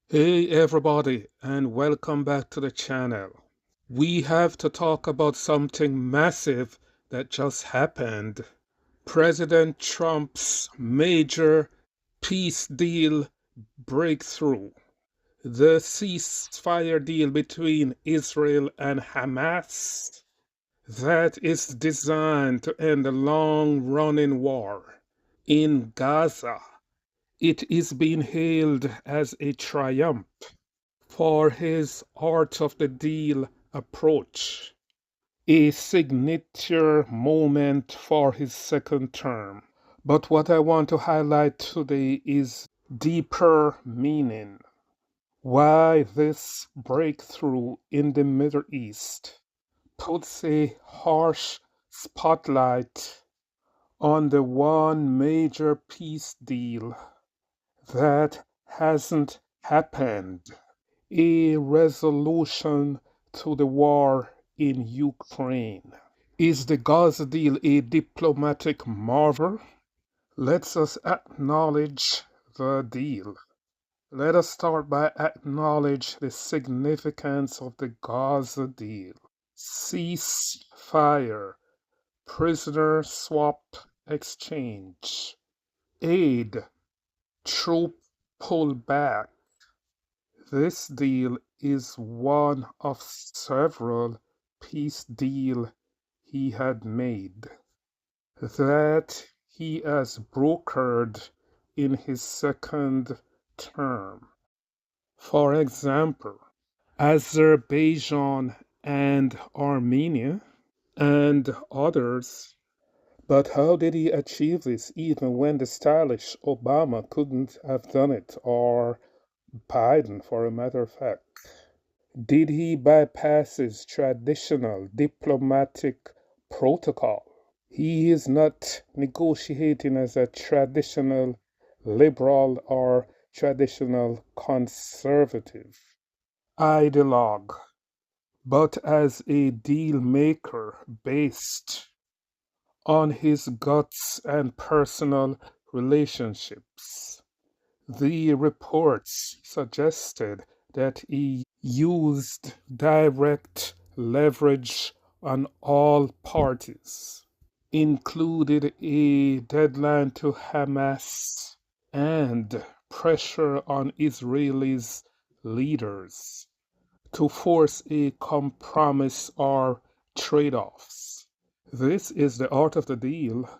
Hey everybody, and welcome back to the channel. We have to talk about something massive that just happened. President Trump's major peace deal breakthrough. The ceasefire deal between Israel and Hamas that is designed to end a long-running war in Gaza. It is being hailed as a triumph for his art of the deal approach, a signature moment for his second term. But what I want to highlight today is deeper meaning. Why this breakthrough in the Middle East puts a harsh spotlight on the one major peace deal that hasn't happened. A resolution to the war in Ukraine. Is the Gaza deal a diplomatic marvel? Let us acknowledge the deal. Let us start by acknowledge the significance of the Gaza deal. Ceasefire, prisoner swap exchange, aid, troop pullback. This deal is one of several peace deals he had made that he has brokered in his second term. For example, Azerbaijan and Armenia and others. But how did he achieve this even when the stylish Obama couldn't have done it, or Biden, for a matter of fact? Did he bypass his traditional diplomatic protocol? He is not negotiating as a traditional liberal or traditional conservative ideologue, but as a deal maker based on his guts and personal relationships. The reports suggested that he used direct leverage on all parties, included a deadline to Hamas and pressure on Israelis leaders to force a compromise or trade-offs. This is the art of the deal,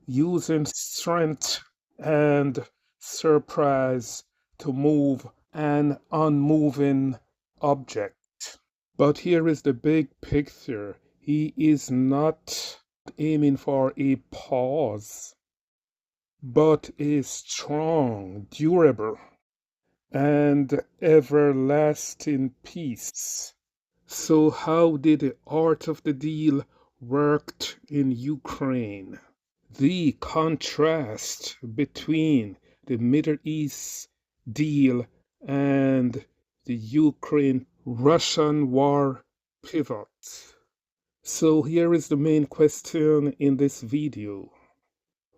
using strength and surprise to move an unmoving object. But here is the big picture. He is not aiming for a pause, but a strong, durable, and everlasting peace. So, how did the art of the deal work in Ukraine? The contrast between the Middle East deal and the Ukraine-Russian war pivot. So here is the main question in this video.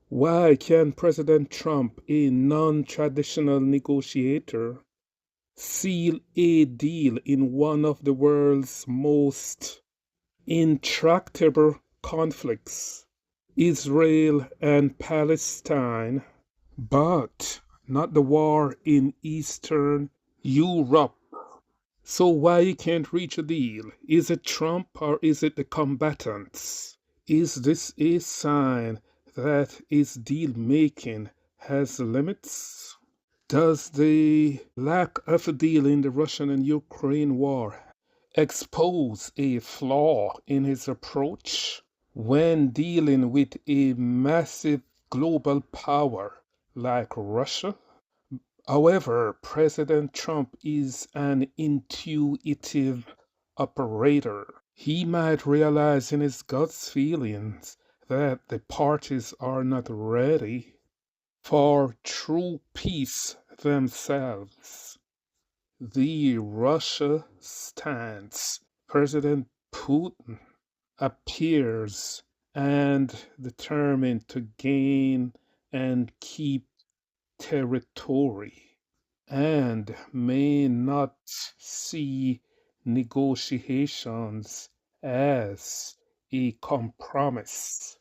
Why can President Trump, a non-traditional negotiator, seal a deal in one of the world's most intractable conflicts, Israel and Palestine, but not the war in Eastern Europe? So why you can't reach a deal? Is it Trump or is it the combatants? Is this a sign that his deal making has limits? Does the lack of a deal in the Russian and Ukraine war expose a flaw in his approach when dealing with a massive global power like Russia? However, President Trump is an intuitive operator. He might realize in his gut's feelings that the parties are not ready for true peace themselves. The Russia stance, President Putin appears and determined to gain and keep territory. and may not see negotiations as a compromise,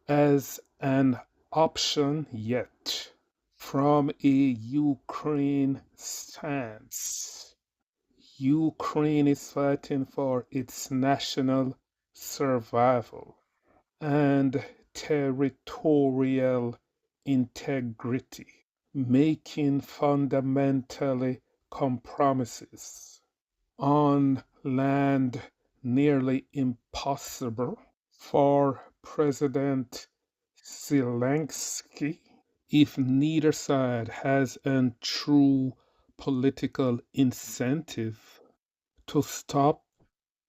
as an option yet. From a Ukraine stance, Ukraine is fighting for its national survival and territorial integrity, making fundamentally compromises on land nearly impossible for President Zelensky if neither side has a true political incentive to stop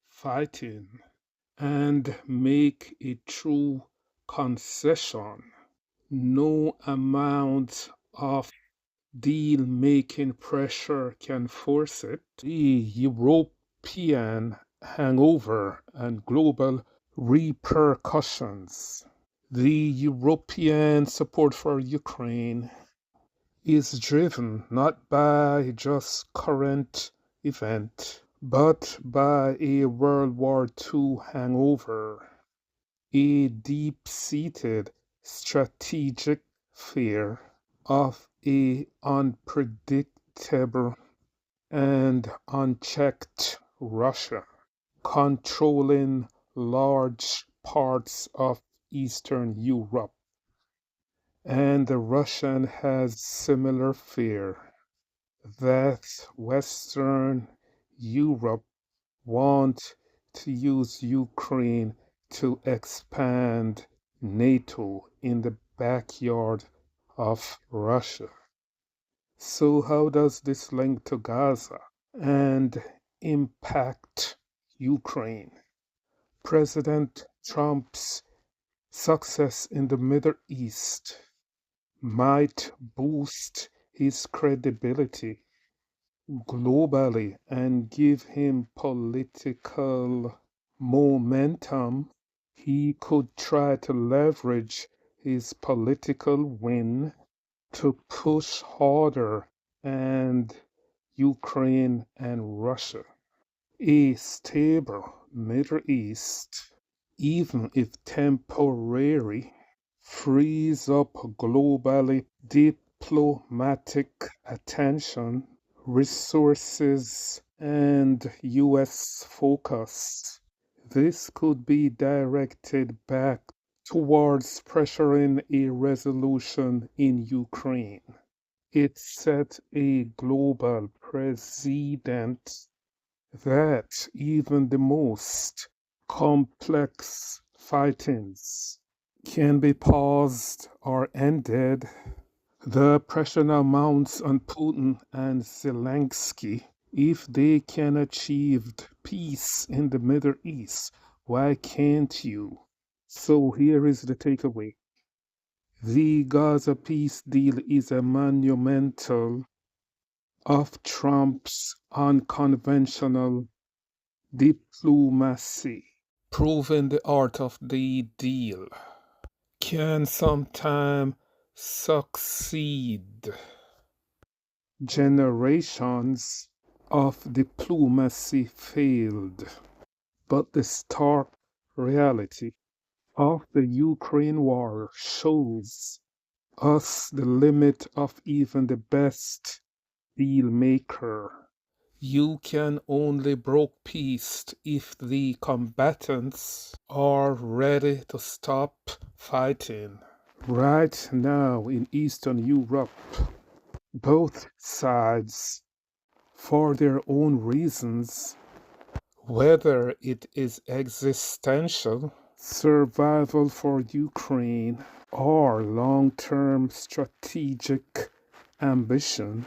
fighting and make a true concession. No amount of deal making pressure can force it. The European hangover and global repercussions. The European support for Ukraine is driven not by just current event, but by a World War II hangover, a deep-seated strategic fear of a unpredictable and unchecked Russia controlling large parts of Eastern Europe. And the Russian has similar fear that Western Europe want to use Ukraine to expand NATO in the backyard of Russia. So how does this link to Gaza and impact Ukraine? President Trump's success in the Middle East might boost his credibility globally and give him political momentum. He could try to leverage his political win to push harder and Ukraine and Russia. A stable Middle East, even if temporary, frees up globally diplomatic attention, resources, and US focus. This could be directed back towards pressuring a resolution in Ukraine. It set a global precedent that even the most complex fightings can be paused or ended. The pressure now mounts on Putin and Zelensky. If they can achieve peace in the Middle East, why can't you? So here is the takeaway. The Gaza peace deal is a monumental of Trump's unconventional diplomacy, proving the art of the deal can sometime succeed. Generations of diplomacy failed, but the stark reality of the Ukraine war shows us the limit of even the best deal maker. You can only broker peace if the combatants are ready to stop fighting. Right now in Eastern Europe, both sides, for their own reasons, whether it is existential survival for Ukraine or long-term strategic ambition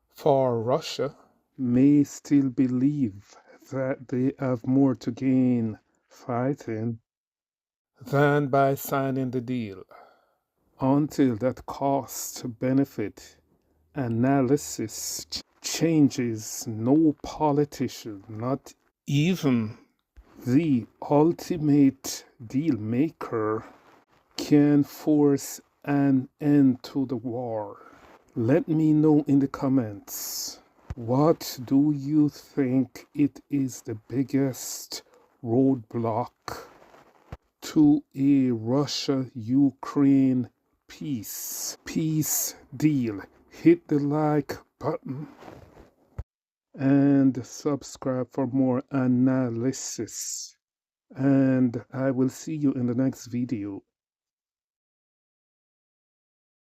for Russia, may still believe that they have more to gain fighting than by signing the deal. Until that cost benefit analysis changes, no politician, not even the ultimate deal maker, can force an end to the war. Let me know in the comments. What do you think it is the biggest roadblock to a Russia-Ukraine peace deal? Hit the like button and subscribe for more analysis. And I will see you in the next video.